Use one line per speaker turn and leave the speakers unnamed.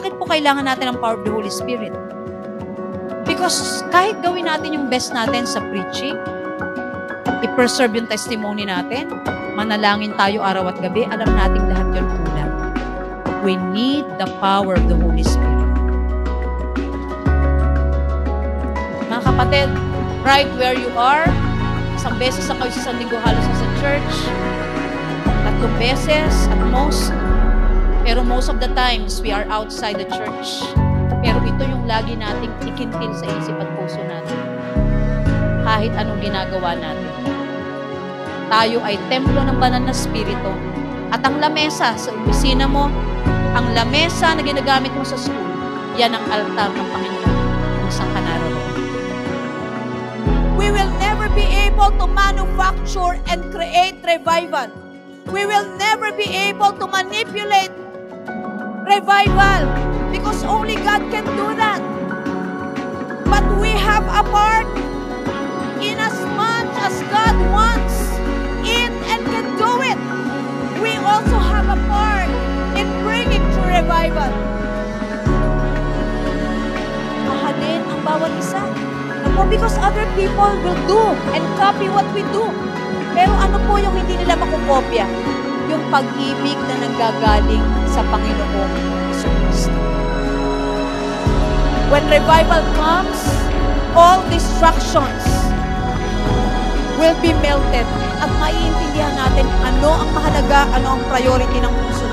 Bakit po kailangan natin ang power of the Holy Spirit? Because kahit gawin natin yung best natin sa preaching, i-preserve yung testimony natin, manalangin tayo araw at gabi, alam natin lahat yun kulang. We need the power of the Holy Spirit. Mga kapatid, right where you are, isang beses na kayo sa linggo halos sa church, 3 beses at most, pero most of the times, we are outside the church. Pero ito yung lagi nating ikintil sa isip at puso natin. Kahit anong ginagawa natin. Tayo ay templo ng banal na spirito. At ang lamesa sa opisina mo, ang lamesa na ginagamit mo sa school, yan ang altar ng Panginoon kung saan ka naroon. We will never be able to manufacture and create revival. We will never be able to manipulate revival because only God can do that. But we have a part in as much as God wants it and can do it. We also have a part in bringing to revival. Mahalin ang bawat isa. Ako, because other people will do and copy what we do. Pero ano po yung hindi nila makukopya? Yung pag-ibig na nanggagaling sa Panginoong Jesucristo. When revival comes, all distractions will be melted at maiintindihan natin ano ang mahalaga, ano ang priority ng puso